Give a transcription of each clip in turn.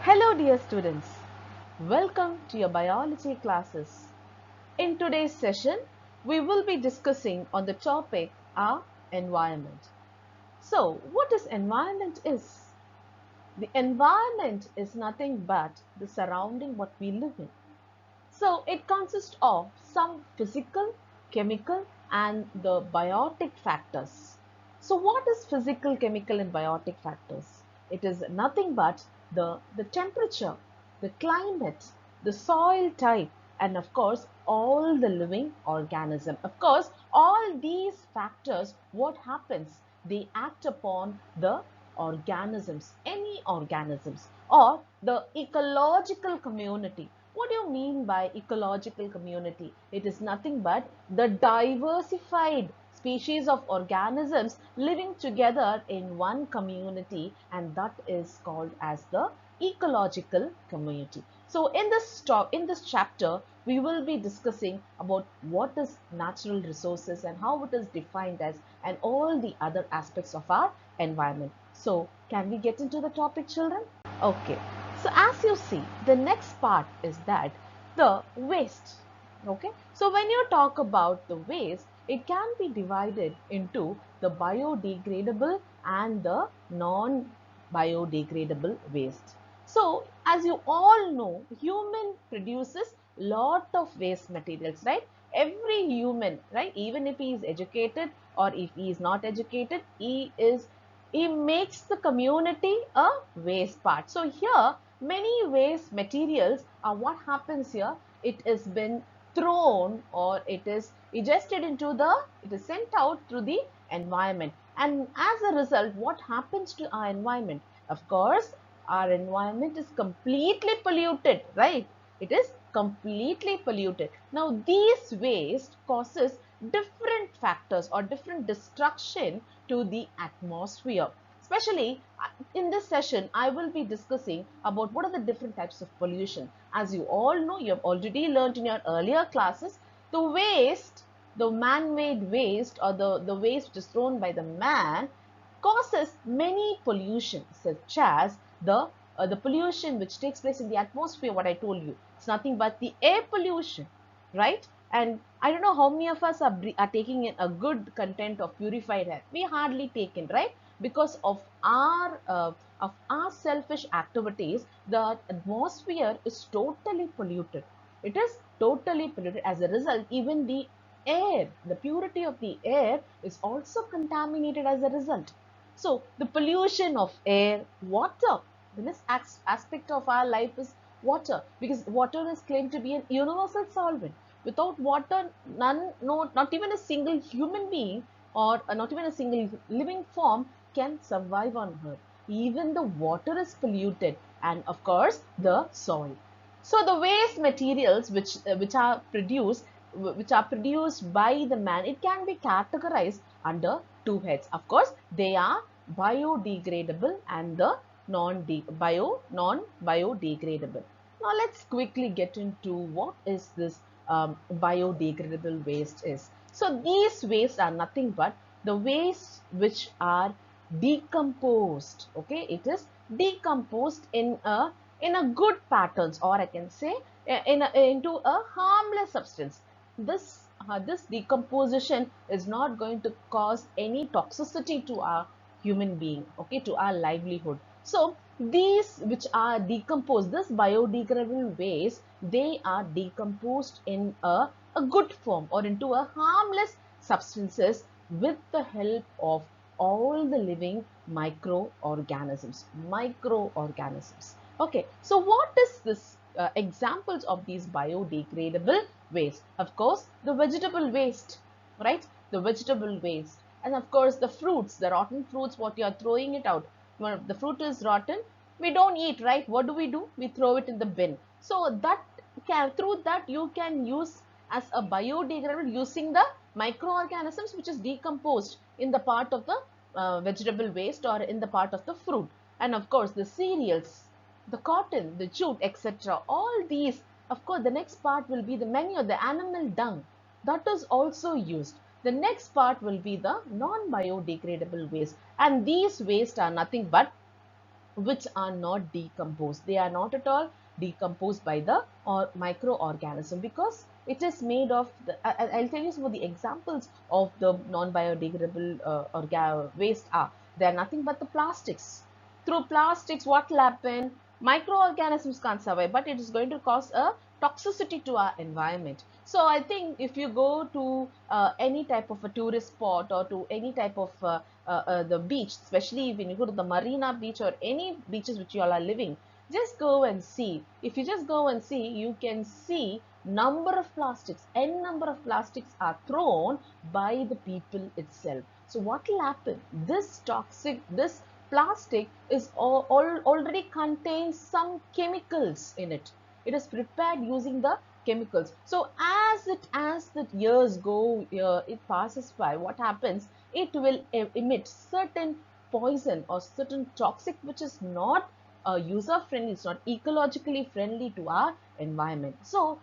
Hello dear students, welcome to your biology classes. In today's session, we will be discussing on the topic our environment. So, what is environment is? The environment is nothing but the surrounding what we live in. So, it consists of some physical, chemical and the biotic factors. So, what is physical, chemical and biotic factors? It is nothing but the temperature, the climate, the soil type and of course all the living organism. Of course, all these factors, what happens? They act upon the organisms, any organisms or the ecological community. What do you mean by ecological community? It is nothing but the diversified species of organisms living together in one community, and that is called as the ecological community. So in this chapter we will be discussing about what is natural resources and how it is defined as and all the other aspects of our environment. So can we get into the topic, children? Okay, so as you see, the next part is that the waste. Okay, so when you talk about the waste, it can be divided into the biodegradable and the non-biodegradable waste. So as you all know, human produces lot of waste materials, right? Every human, right? Even if he is educated or if he is not educated, he makes the community a waste part. So here many waste materials are what happens here. It has been thrown or it is ingested into it is sent out through the environment. And as a result, what happens to our environment? Of course, our environment is completely polluted, right? It is completely polluted. Now, these waste causes different factors or different destruction to the atmosphere. Especially in this session, I will be discussing about what are the different types of pollution. As you all know, you have already learned in your earlier classes, the waste, the man-made waste or the waste which is thrown by the man causes many pollution such as the pollution which takes place in the atmosphere. What I told you, it's nothing but the air pollution, right? And I don't know how many of us are taking in a good content of purified air. We hardly take in, right? Because of our selfish activities, the atmosphere is totally polluted. It is totally polluted. As a result, even the air, the purity of the air is also contaminated as a result. So the pollution of air, water, the next aspect of our life is water, because water is claimed to be an universal solvent. Without water, not even a single human being or not even a single living form can survive on earth. Even the water is polluted, and of course the soil. So the waste materials which are produced by the man, it can be categorized under two heads. Of course, they are biodegradable and the non-biodegradable. Now let's quickly get into what is this biodegradable waste is. So these wastes are nothing but the wastes which are decomposed. Okay, it is decomposed in a good patterns, or I can say into a harmless substance. This decomposition is not going to cause any toxicity to our human being, okay, to our livelihood. So these which are decomposed, this biodegradable waste, they are decomposed in a good form or into a harmless substances with the help of all the living microorganisms. Okay, so what is this examples of these biodegradable waste? Of course, the vegetable waste, right? The vegetable waste, and of course the fruits, the rotten fruits, what you are throwing it out. When the fruit is rotten, we don't eat, right? What do? We throw it in the bin. So that through that you can use as a biodegradable using the microorganisms which is decomposed in the part of the vegetable waste or in the part of the fruit. And of course the cereals, the cotton, the jute, etc. All these, of course, the next part will be the manure, the animal dung, that is also used. The next part will be the non-biodegradable waste, and these waste are nothing but which are not decomposed. They are not at all decomposed by the or microorganism, because it is made of the, I'll tell you some of the examples of the non-biodegradable waste are. They are nothing but the plastics. Through plastics, what will happen? Microorganisms can't survive, but it is going to cause a toxicity to our environment. So I think if you go to any type of a tourist spot, or to any type of the beach, especially when you go to the Marina Beach or any beaches which you all are living, just go and see. If you just go and see, you can see number of plastics, n number of plastics are thrown by the people itself. So what will happen? This plastic is already contains some chemicals in it. It is prepared using the chemicals. So as the years go, it passes by, what happens? It will emit certain poison or certain toxic which is not user friendly, it's not ecologically friendly to our environment. So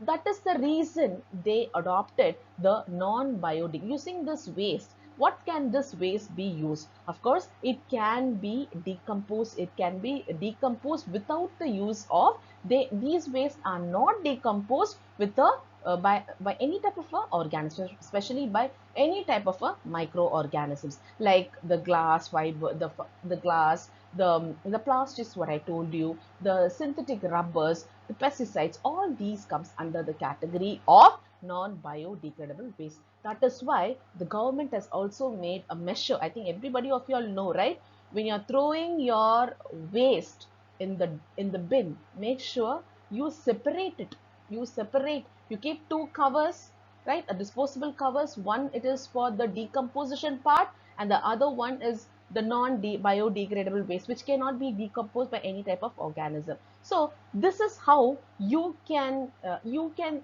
that is the reason they adopted the non-biodegradable. Using this waste, what can this waste be used? Of course, it can be decomposed. It can be decomposed without the use of, these wastes are not decomposed with a by any type of a organism, especially by any type of a microorganisms, like the glass fiber, the glass, the plastics, what I told you, the synthetic rubbers, the pesticides, all these comes under the category of non-biodegradable waste. That is why the government has also made a measure. I think everybody of you all know, right? When you're throwing your waste in the bin, make sure you separate it. You separate. You keep two covers, right? A disposable covers. One it is for the decomposition part, and the other one is the non-biodegradable waste, which cannot be decomposed by any type of organism. So this is how you can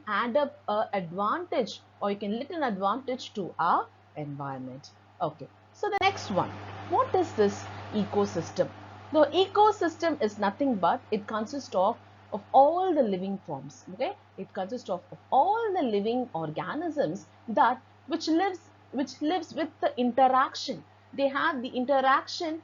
add up a advantage, or you can let an advantage to our environment. Okay. So the next one, what is this ecosystem? The ecosystem is nothing but it consists of all the living forms. Okay, it consists of all the living organisms that which lives with the interaction. They have the interaction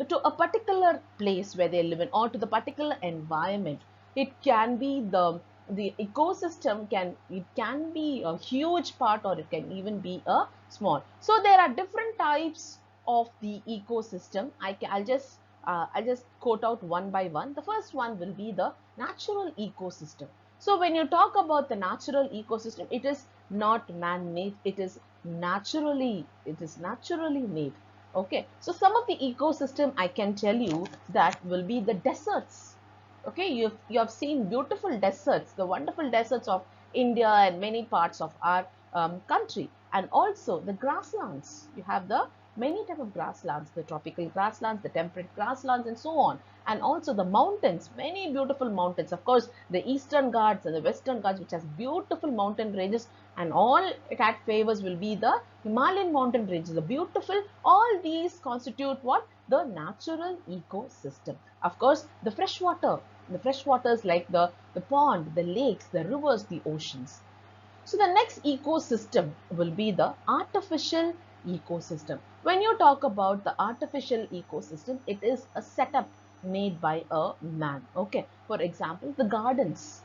to a particular place where they live in, or to the particular environment. It can be the ecosystem, it can be a huge part, or it can even be a small. So there are different types of the ecosystem. I'll just quote out one by one. The first one will be the natural ecosystem. So when you talk about the natural ecosystem, it is not man-made, it is naturally made. Okay, so some of the ecosystem I can tell you that will be the deserts. Okay, you have seen beautiful deserts, the wonderful deserts of India and many parts of our country, and also the grasslands. You have the many type of grasslands, the tropical grasslands, the temperate grasslands, and so on. And also the mountains, many beautiful mountains. Of course, the Eastern Ghats and the Western Ghats, which has beautiful mountain ranges, and all it had favors will be the Himalayan mountain ranges, the beautiful. All these constitute what? The natural ecosystem. Of course, the fresh waters like the pond, the lakes, the rivers, the oceans. So the next ecosystem will be the artificial ecosystem. When you talk about the artificial ecosystem, it is a setup made by a man. Okay. For example, the gardens,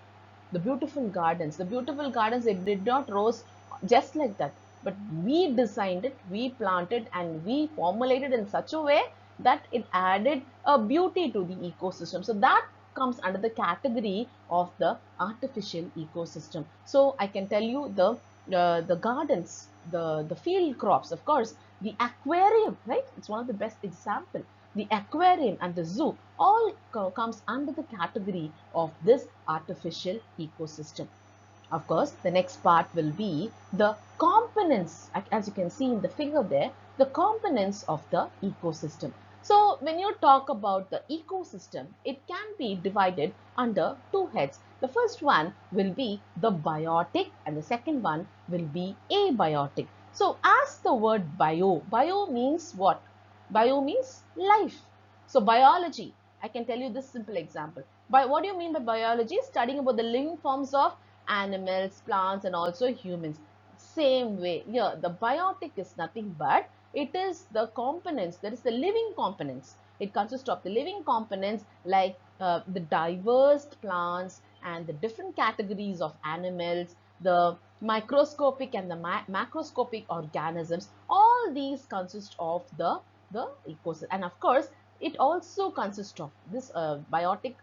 the beautiful gardens, it did not rose just like that. But we designed it, we planted, and we formulated in such a way that it added a beauty to the ecosystem. So that comes under the category of the artificial ecosystem. So I can tell you the gardens, the field crops, of course, the aquarium, right? It's one of the best example. The aquarium and the zoo all comes under the category of this artificial ecosystem. Of course, the next part will be the components, as you can see in the figure there, the components of the ecosystem. So when you talk about the ecosystem, it can be divided under two heads. The first one will be the biotic, and the second one will be abiotic. So as the word bio means what? Bio means life. So biology, I can tell you this simple example. By what do you mean by biology? Studying about the living forms of animals, plants, and also humans. Same way, here the biotic is nothing but it is the components, that is the living components. It consists of the living components like the diverse plants and the different categories of animals, the microscopic and the macroscopic organisms. All these consist of the ecosystem. And of course, it also consists of this biotic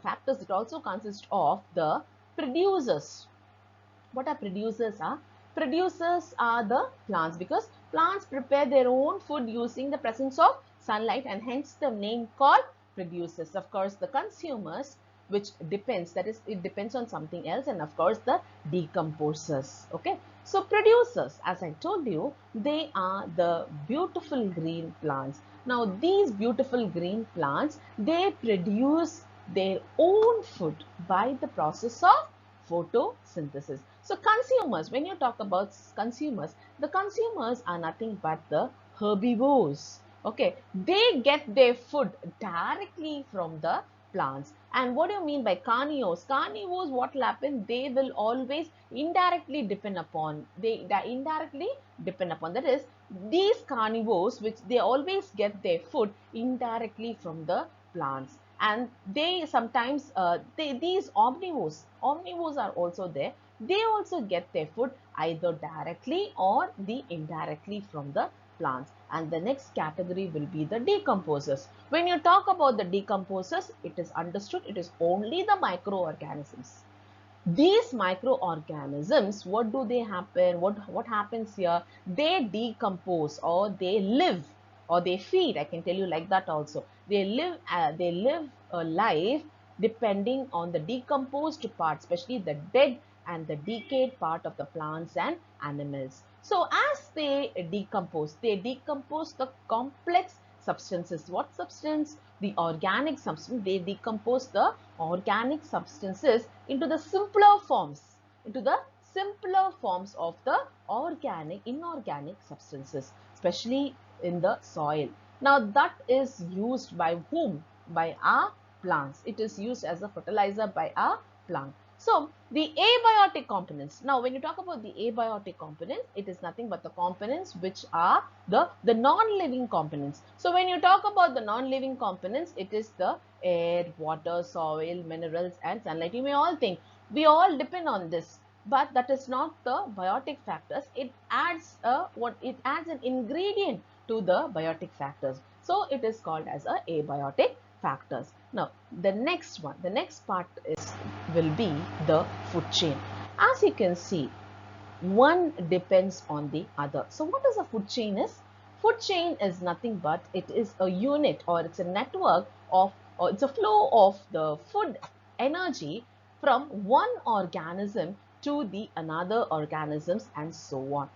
factors. It also consists of the producers. What are producers are? Producers are the plants, because plants prepare their own food using the presence of sunlight, and hence the name called producers. Of course, the consumers, which depends, that is, it depends on something else, and of course the decomposers. Okay, so producers, as I told you, they are the beautiful green plants. Now these beautiful green plants, they produce their own food by the process of photosynthesis. So consumers, when you talk about consumers, the consumers are nothing but the herbivores. Okay, they get their food directly from the plants. And what do you mean by carnivores? Carnivores, what will happen? They will always indirectly depend upon, that is, these carnivores, which they always get their food indirectly from the plants. And they sometimes these omnivores are also there. They also get their food either directly or the indirectly from the plants. And the next category will be the decomposers. When you talk about the decomposers, it is understood it is only the microorganisms. These microorganisms, what do they happen? What happens here? They decompose, or they live, or they feed. I can tell you like that also. They live a life depending on the decomposed part, especially the dead and the decayed part of the plants and animals. So as they decompose the complex substances. What substance? The organic substance. They decompose the organic substances into the simpler forms, of the inorganic substances, especially in the soil. Now that is used by whom? By our plants. It is used as a fertilizer by our plant. So the abiotic components. Now when you talk about the abiotic components, it is nothing but the components which are the non-living components. So when you talk about the non-living components, it is the air, water, soil, minerals and sunlight. You may all think we all depend on this, but that is not the biotic factors. It adds an ingredient to the biotic factors. So it is called as a abiotic factors. Now the next part will be the food chain. As you can see, one depends on the other. So what is a food chain is? Food chain is nothing but it is a unit, or it's a network of, or it's a flow of the food energy from one organism to the another organisms, and so on.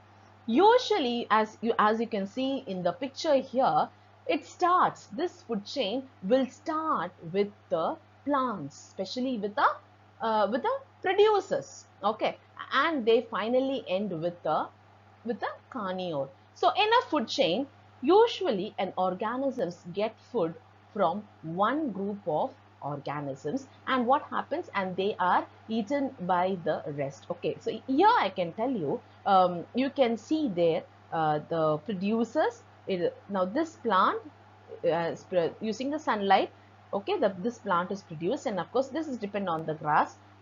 Usually, as you can see in the picture here, this food chain will start with the plants, especially with the producers. Okay, and they finally end with the carnivore. So in a food chain, usually an organisms get food from one group of organisms, and what happens, and they are eaten by the rest. Okay, so here I can tell you, you can see there the producers. Now this plant using the sunlight. Okay, this plant is produced, and of course this is depend on the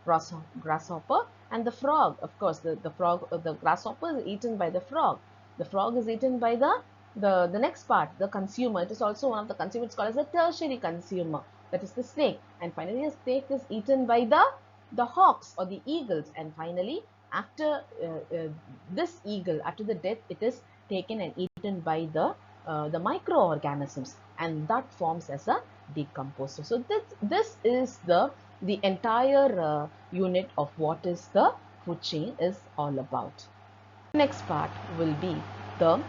grasshopper and the frog. Of course the grasshopper is eaten by the frog. The frog is eaten by the next part, the consumer. It is also one of the consumers. It's called as a tertiary consumer, that is the snake. And finally the snake is eaten by the hawks or the eagles. And finally, after this eagle, after the death, it is taken and eaten by the microorganisms, and that forms as a decomposer. So this is the entire unit of what is the food chain is all about. Next part will be the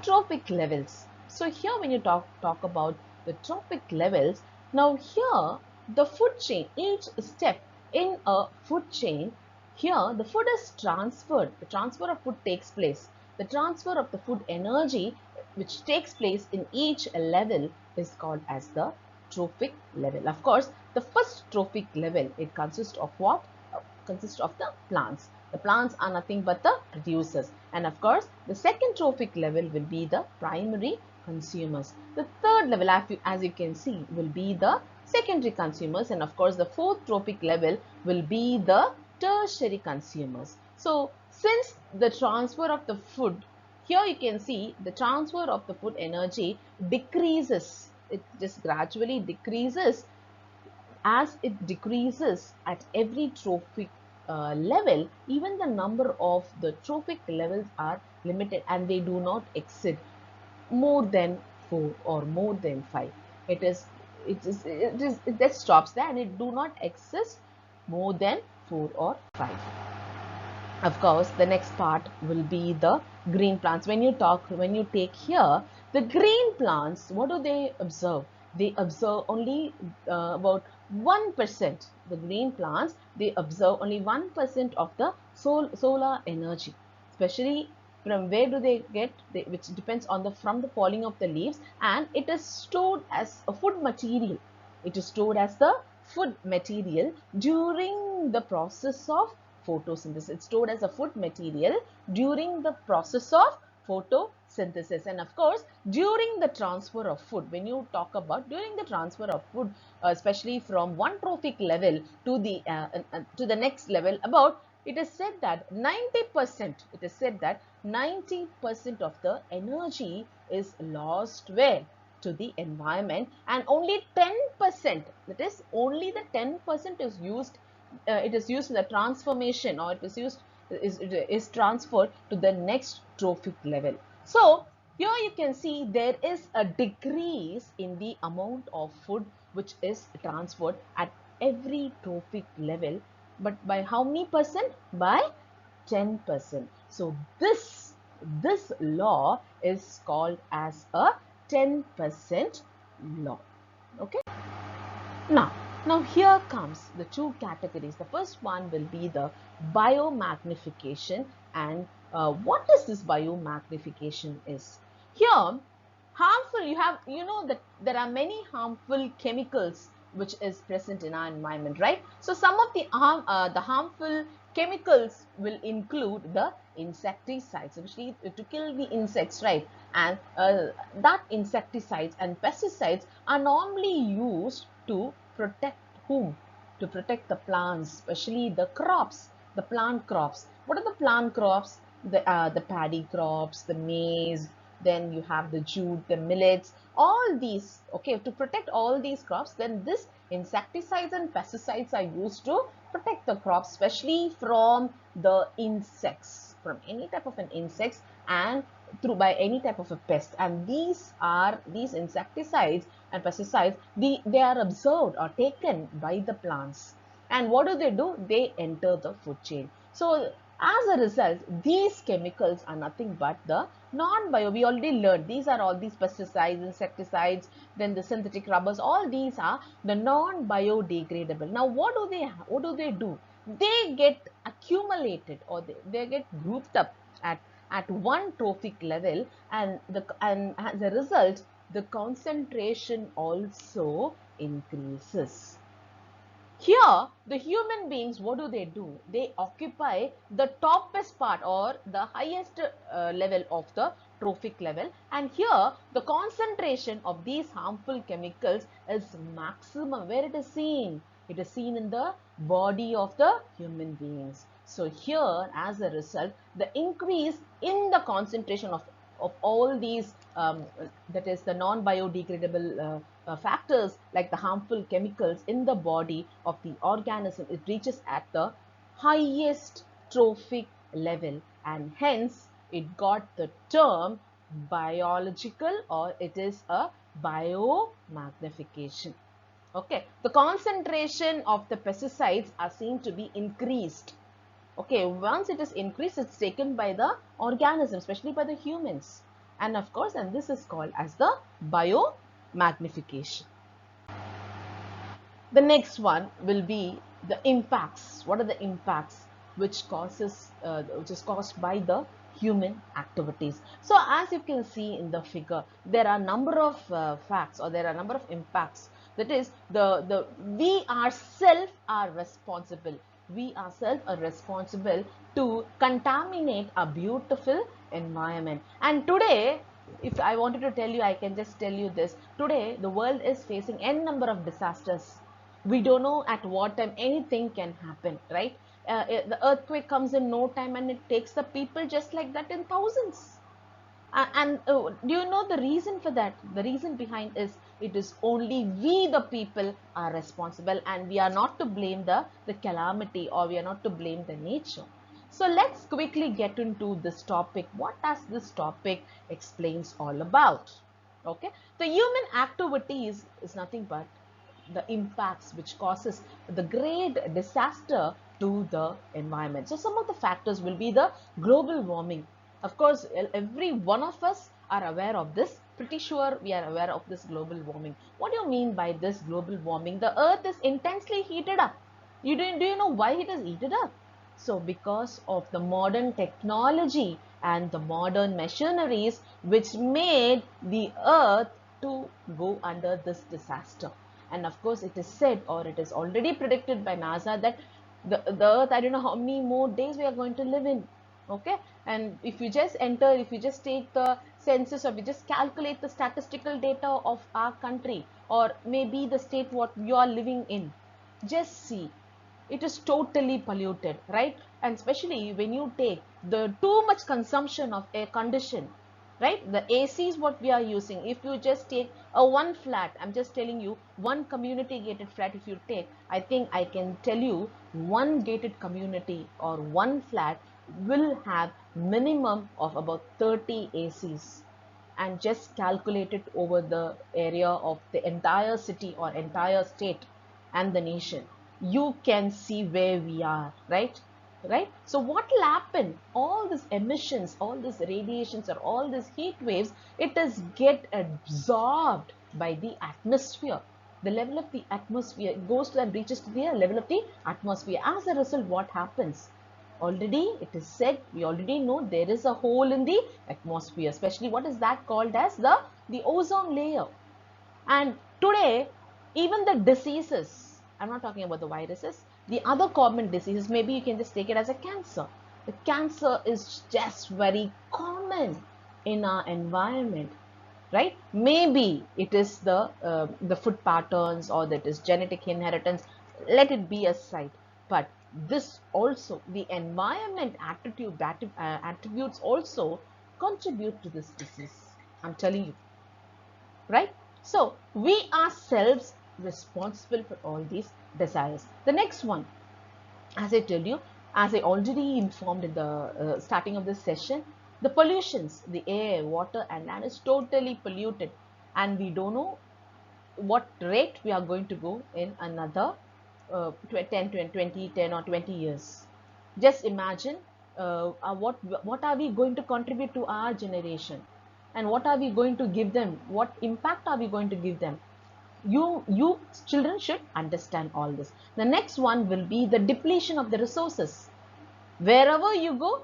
trophic levels. So here when you talk about the trophic levels, now here the food chain, each step in a food chain, here the food is transferred. The transfer of food takes place. The transfer of the food energy which takes place in each level is called as the trophic level. Of course, the first trophic level, it consists of what? Consists of the plants. The plants are nothing but the producers. And of course, the second trophic level will be the primary consumers. The third level, as you can see, will be the secondary consumers, and of course the fourth trophic level will be the tertiary consumers. So since the transfer of the food, here you can see the transfer of the food energy decreases. It just gradually decreases. As it decreases at every trophic level, even the number of the trophic levels are limited and they do not exceed more than 4 or more than 5. It just stops there and it do not exist more than 4 or 5. Of course, the next part will be the green plants. When you take here, the green plants, what do they observe? They observe only about 1%. The green plants, they observe only 1% of the solar energy. Especially from where do they get, which depends on from the falling of the leaves, and it is stored as a food material. It is stored as the food material during the process of photosynthesis. It's stored as a food material during the process of photosynthesis. And of course, during the transfer of food, when you talk about during the transfer of food, especially from one trophic level to the next level, about it is said that 90%, it is said that 90% of the energy is lost where? To the environment, and only 10%, that is only the 10% is used, it is used in the transformation, or it is used is transferred to the next trophic level. So here you can see there is a decrease in the amount of food which is transferred at every trophic level, but by how many percent? By 10%. So this law is called as a 10% law. Okay. Now here comes the two categories. The first one will be the biomagnification, and what is this biomagnification is? Here, harmful, you know that there are many harmful chemicals which is present in our environment, right? So some of the harmful chemicals will include the insecticides, especially to kill the insects, right? And that insecticides and pesticides are normally used to protect whom? To protect the plants, especially the crops, the plant crops. What are the plant crops? The paddy crops, the maize, then you have the jute, the millets, all these. Okay, to protect all these crops, then this insecticides and pesticides are used to protect the crops, especially from the insects, from any type of an insects, and through by any type of a pest. And these insecticides and pesticides, they are absorbed or taken by the plants, and what do? They enter the food chain. So as a result, these chemicals are nothing but the non-bio. We already learned these are all these pesticides, insecticides, then the synthetic rubbers, all these are the non-biodegradable. Now what do they do? They get accumulated, or they get grouped up at one trophic level, and as a result the concentration also increases. Here, the human beings, what do? They occupy the toppest part, or the highest level of the trophic level. And here, the concentration of these harmful chemicals is maximum. Where it is seen? It is seen in the body of the human beings. So here, as a result, the increase in the concentration of all these, that is the non-biodegradable factors like the harmful chemicals in the body of the organism, it reaches at the highest trophic level, and hence it got the term biological, or it is a biomagnification. Okay, the concentration of the pesticides are seen to be increased. Okay, once it is increased, it's taken by the organism, especially by the humans. And of course, and this is called as the biomagnification. The next one will be the impacts. What are the impacts which is caused by the human activities? So as you can see in the figure, there are number of facts, or there are number of impacts. That is, we ourselves are responsible. We ourselves are responsible to contaminate a beautiful environment. And today, If I wanted to tell you, I can just tell you this. Today, the world is facing n number of disasters. We don't know at what time anything can happen, right? The earthquake comes in no time and it takes the people just like that in thousands. And do you know the reason for that? The reason behind is it is only we the people are responsible, and we are not to blame the calamity, or we are not to blame the nature. So let's quickly get into this topic. What does this topic explains all about? Okay, the human activity is nothing but the impacts which causes the great disaster to the environment. So some of the factors will be the global warming. Of course, every one of us are aware of this. Pretty sure we are aware of this global warming. What do you mean by this global warming? The earth is intensely heated up. Do you know why it is heated up? So because of the modern technology and the modern machineries which made the earth to go under this disaster. And of course, it is said, or it is already predicted by NASA, that the earth, I don't know how many more days we are going to live in. Okay. And if you just enter, if you just take the census, or we just calculate the statistical data of our country, or maybe the state what you are living in, just see, it is totally polluted, right? And especially when you take the too much consumption of air condition, right? The AC is what we are using. If you just take a one flat, I'm just telling you, one community gated flat, if you take, I think I can tell you, one gated community or one flat will have minimum of about 30 ACs, and just calculate it over the area of the entire city or entire state and the nation, you can see where we are, right? So what will happen? All these emissions, all these radiations, or all these heat waves, it is get absorbed by the atmosphere. The level of the atmosphere goes to and reaches to the level of the atmosphere. As a result, what happens? Already it is said, we already know there is a hole in the atmosphere, especially what is that called as the ozone layer. And today, even the diseases, I'm not talking about the viruses, the other common diseases, maybe you can just take it as a cancer. The cancer is just very common in our environment, right? Maybe it is the food patterns, or that is genetic inheritance. Let it be aside, but this also, the environment attitude, attributes also contribute to this disease. I'm telling you, right? So we ourselves responsible for all these desires. The next one, as I tell you, as I already informed in the starting of this session, the pollutions, the air, water, and land is totally polluted, and we don't know what rate we are going to go in another 10, 20, 10 or 20 years. Just imagine what are we going to contribute to our generation, and what are we going to give them? What impact are we going to give them? You children should understand all this. The next one will be the depletion of the resources. Wherever you go,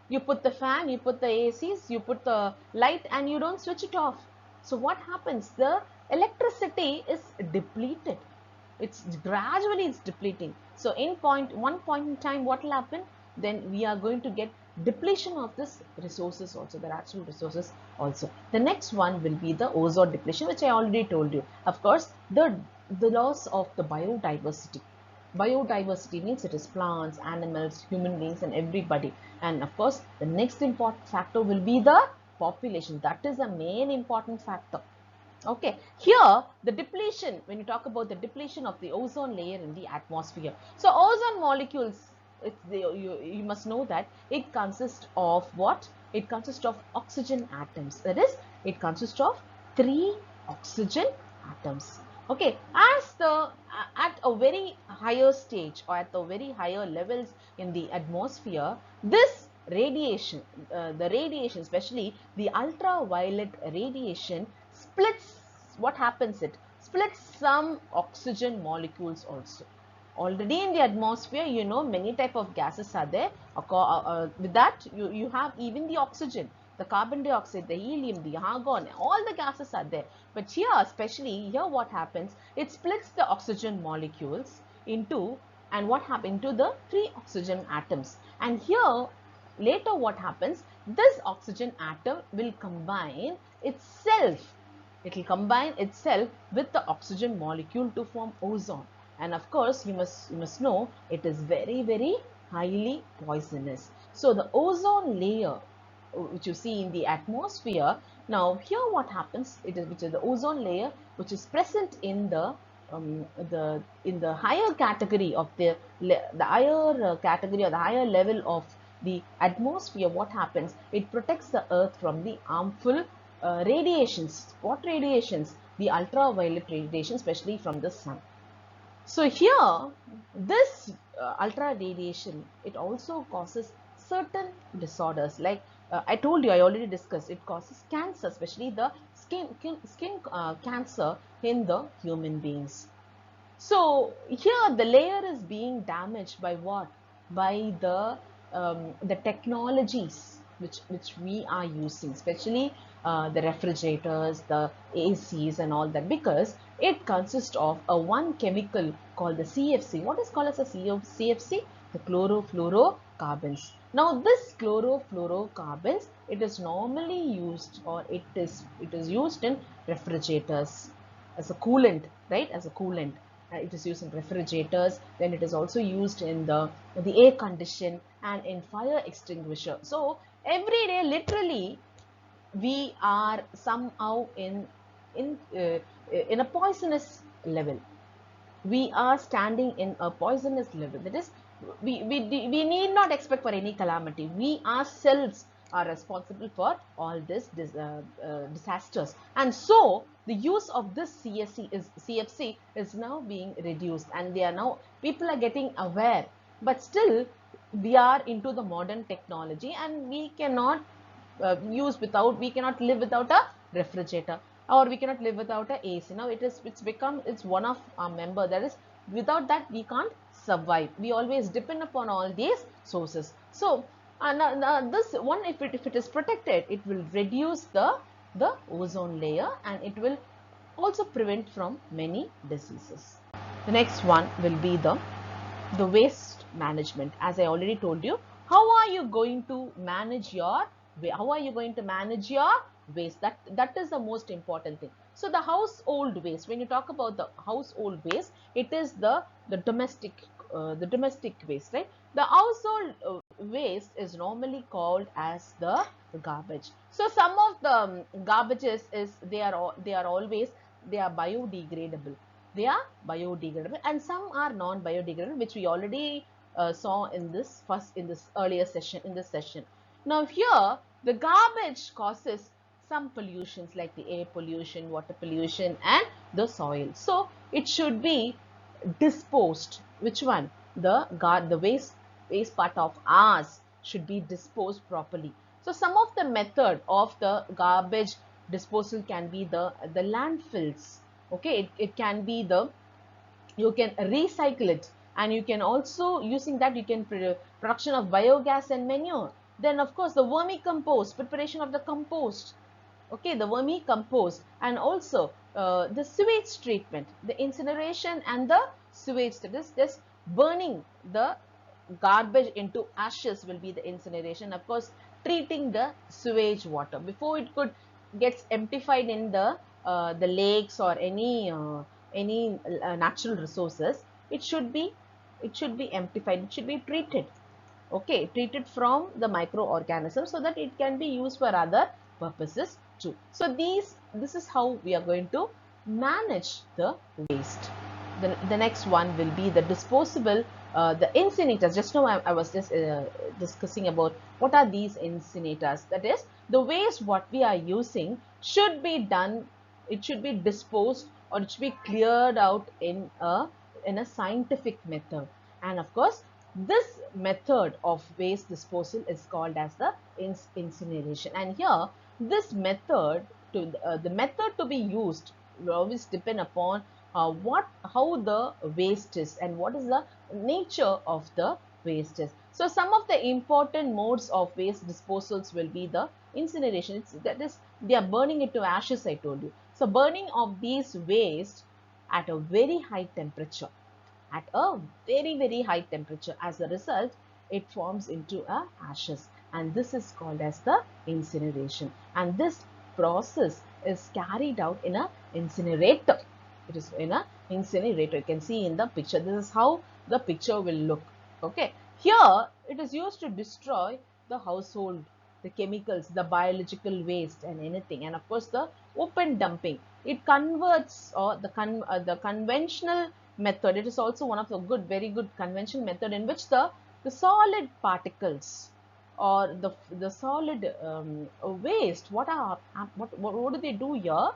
you put the fan, you put the ACs, you put the light, and you don't switch it off. So what happens? The electricity is depleted. It's gradually it's depleting. So in one point in time, what will happen? Then we are going to get depletion of this resources also, the natural resources also. The next one will be the ozone depletion, which I already told you. Of course, the loss of the biodiversity. Biodiversity means it is plants, animals, human beings, and everybody. And of course, the next important factor will be the population. That is a main important factor. Okay, here the depletion, when you talk about the depletion of the ozone layer in the atmosphere. So ozone molecules, you must know that it consists of what? It consists of oxygen atoms. That is, it consists of 3 oxygen atoms. Okay, at a very higher stage, or at the very higher levels in the atmosphere, this radiation, the radiation, especially the ultraviolet radiation, splits, what happens? It splits some oxygen molecules also. Already in the atmosphere, you know, many type of gases are there. With that, you have even the oxygen, the carbon dioxide, the helium, the argon, all the gases are there. But here, especially here, what happens? It splits the oxygen molecules into, and what happens to the 3 oxygen atoms. And here, later what happens? this oxygen atom will combine itself. It will combine itself with the oxygen molecule to form ozone. And of course, you must know it is very highly poisonous. So the ozone layer, which you see in the atmosphere, now here what happens, which is the ozone layer, which is present in the higher category of the higher category or the higher level of the atmosphere. What happens? It protects the earth from the harmful radiations. What radiations? The ultraviolet radiation, especially from the sun. So here, this ultra radiation, it also causes certain disorders. Like I told you, I already discussed, it causes cancer, especially the skin cancer in the human beings. So here the layer is being damaged by what? By the technologies which we are using, especially the refrigerators, the ACs and all that, because it consists of a one chemical called the CFC. What is called as a CFC? The chlorofluorocarbons. Now this chlorofluorocarbons, it is normally used, or it is used in refrigerators as a coolant, right? As a coolant. It is used in refrigerators, then it is also used in the air condition and in fire extinguisher. So every day, literally, we are somehow in a poisonous level. We are standing in a poisonous level. That is, we need not expect for any calamity. We ourselves are responsible for all this disasters. And so the use of this CFC is now being reduced, and they are now, people are getting aware. But still, we are into the modern technology, and we cannot live without a refrigerator, or we cannot live without a AC. Now it's one of our member, that is, without that we can't survive. We always depend upon all these sources. So this one, if it is protected, it will reduce the ozone layer, and it will also prevent from many diseases. The next one will be the waste management. As I already told you, how are you going to manage your waste? That is the most important thing. So the household waste, when you talk about the household waste, it is the domestic waste, right? The household waste is normally called as the garbage. So some of the garbages is, they are always, they are biodegradable. They are biodegradable, and some are non-biodegradable, which we already saw in this earlier session, Now here, the garbage causes some pollutions like the air pollution, water pollution, and the soil. So it should be disposed. Which one? The waste part of ours should be disposed properly. So some of the method of the garbage disposal can be the landfills. Okay, it can be you can recycle it, and you can also, using that, you can production of biogas and manure. Then of course the vermicompost, preparation of the compost. Okay, the vermicompost, and also the sewage treatment, the incineration and the sewage, that is just burning the garbage into ashes, will be the incineration. Of course, treating the sewage water before it could gets emptified in the lakes or any natural resources. It should be emptified, it should be treated. Okay, treated from the microorganisms, so that it can be used for other purposes too. So this is how we are going to manage the waste. The next one will be the disposable, the incinerators. Just now I was just discussing about what are these incinerators. That is, the waste what we are using should be done, it should be disposed, or it should be cleared out in a scientific method. And of course, this method of waste disposal is called as the incineration. And here, this method, the method to be used will always depend upon how the waste is and what is the nature of the waste is. So some of the important modes of waste disposals will be the incineration. That is, they are burning it to ashes, I told you. So burning of these waste at a very high temperature, at a very high temperature. As a result, it forms into a ashes. and this is called as the incineration. And this process is carried out in a incinerator. It is in a incinerator. You can see in the picture. This is how the picture will look. Okay. Here it is used to destroy the household, the chemicals, the biological waste and anything. And of course the open dumping. It converts, or the conventional method. It is also one of the very good conventional method in which the solid particles or the solid waste, what do they do here?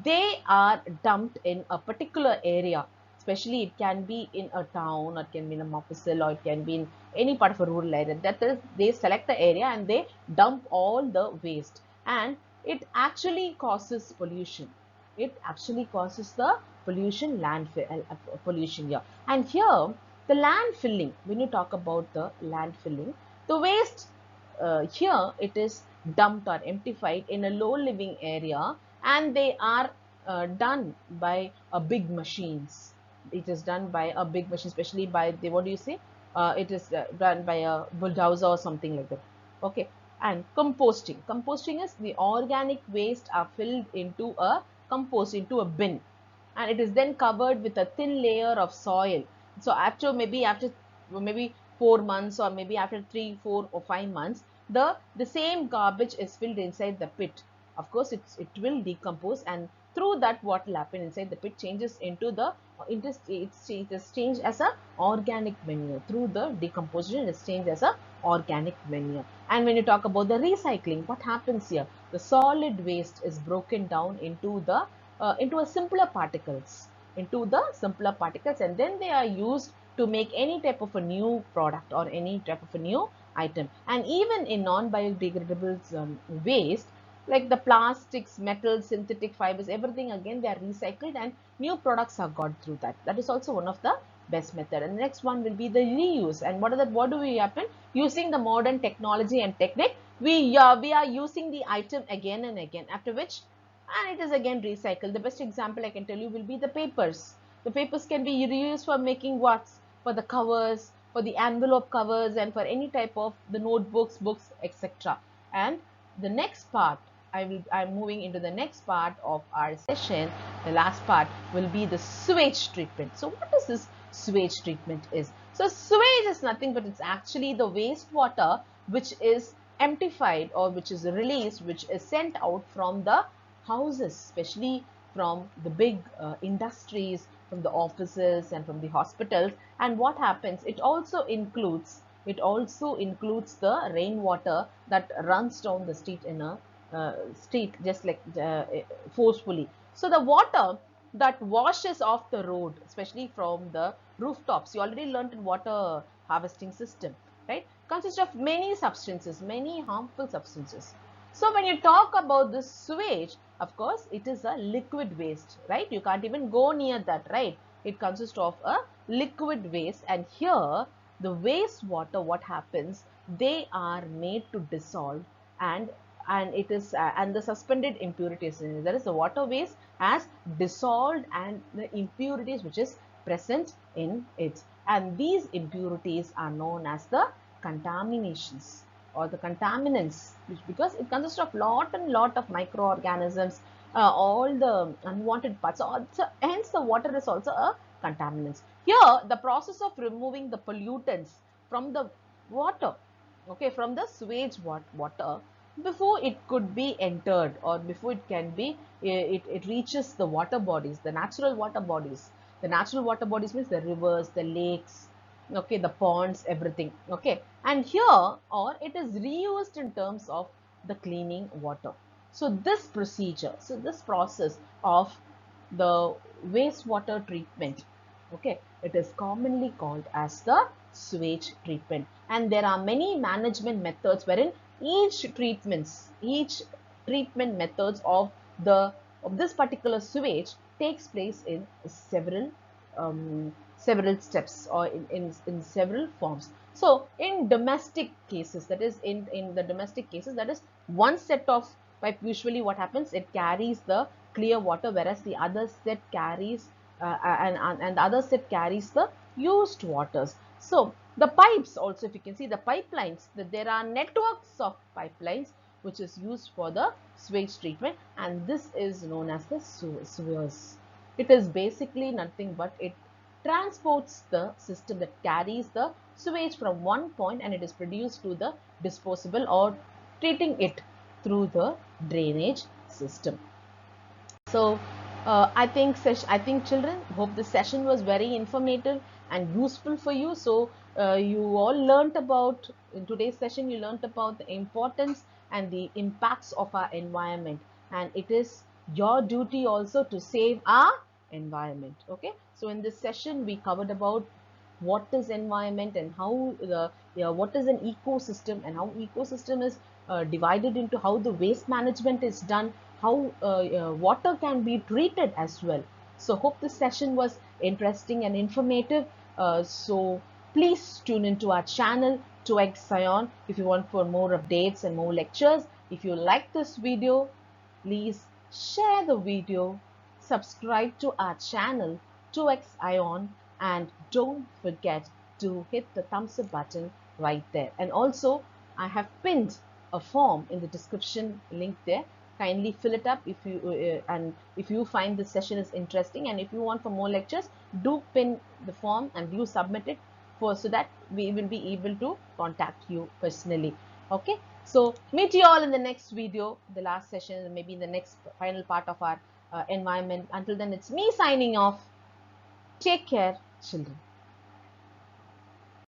They are dumped in a particular area. Especially it can be in a town, or it can be in a mofussil, or it can be in any part of a rural area. That is, they select the area and they dump all the waste, and it actually causes pollution. It actually causes the pollution, landfill pollution here. And here the landfilling, when you talk about the landfilling, the waste here it is dumped or emptified in a low living area, and they are done by big machines. It is done by a big machine, especially by the, what do you say, it is done by a bulldozer or something like that. Okay. And composting is the organic waste are filled into a compost, into a bin, and it is then covered with a thin layer of soil. So after maybe 4 months, or maybe after 3, 4 or 5 months, the same garbage is filled inside the pit. Of course it will decompose, and through that what will happen inside the pit changes into the it is changed as a organic manure. Through the decomposition it is changed as a organic manure. And when you talk about the recycling, what happens here? The solid waste is broken down into a simpler particles, and then they are used to make any type of a new product or any type of a new item. And even in non-biodegradable waste, like the plastics, metals, synthetic fibers, everything, again they are recycled and new products are got through that. That is also one of the best method. And the next one will be the reuse. And what do we happen? Using the modern technology and technique, we are using the item again and again, after which, and it is again recycled. The best example I can tell you will be the papers. The papers can be reused for making what? For the covers, for the envelope covers, and for any type of the notebooks, books, etc. And the next part, I'm moving into the next part of our session. The last part will be the sewage treatment. So what is this sewage treatment is? So sewage is nothing but it's actually the wastewater which is emptified, or which is released, which is sent out from the houses, especially from the big industries, from the offices and from the hospitals. And what happens, it also includes the rainwater that runs down the street in a street, just like forcefully. So the water that washes off the road, especially from the rooftops, you already learned in water harvesting system, right, consists of many substances, many harmful substances. So when you talk about this sewage, of course, it is a liquid waste, right? You can't even go near that, right? It consists of a liquid waste, and here the wastewater, what happens? They are made to dissolve, and and the suspended impurities in it. That is, the water waste has dissolved, and the impurities which is present in it. And these impurities are known as the contaminations or the contaminants, because it consists of lot of microorganisms, all the unwanted parts. So hence the water is also a contaminants. Here the process of removing the pollutants from the water, okay, from the sewage water, before it could be entered, or before it can be, it reaches the water bodies, the natural water bodies. The natural water bodies means the rivers, the lakes, okay, the ponds, everything, okay. And here, or it is reused in terms of the cleaning water. So this process of the wastewater treatment, okay, it is commonly called as the sewage treatment. And there are many management methods wherein each treatment methods of this particular sewage takes place in several steps, or in several forms. So in domestic cases, that is in the domestic cases, that is one set of pipe. Usually what happens, it carries the clear water, whereas the other set carries and the other set carries the used waters. So the pipes also, if you can see the pipelines, that there are networks of pipelines which is used for the sewage treatment, and this is known as the sewers. It is basically nothing but it transports the system that carries the sewage from one point and it is produced to the disposable or treating it through the drainage system. So I think children, hope this session was very informative and useful for you. So you all learnt about, in today's session you learnt about the importance and the impacts of our environment, and it is your duty also to save our environment. Okay, so in this session we covered about what is environment and how the what is an ecosystem and how ecosystem is divided into how the waste management is done, how water can be treated as well. So hope this session was interesting and informative. So please tune into our channel 2x Scion if you want for more updates and more lectures. If you like this video, please share the video, subscribe to our channel 2x Ion, and don't forget to hit the thumbs up button right there. And also, I have pinned a form in the description link there. Kindly fill it up if you and if you find this session is interesting, and if you want for more lectures, do pin the form and you submit it for so that we will be able to contact you personally. Okay, so meet you all in the next video, the last session, maybe in the next final part of our environment. Until then, it's me signing off. Take care, children.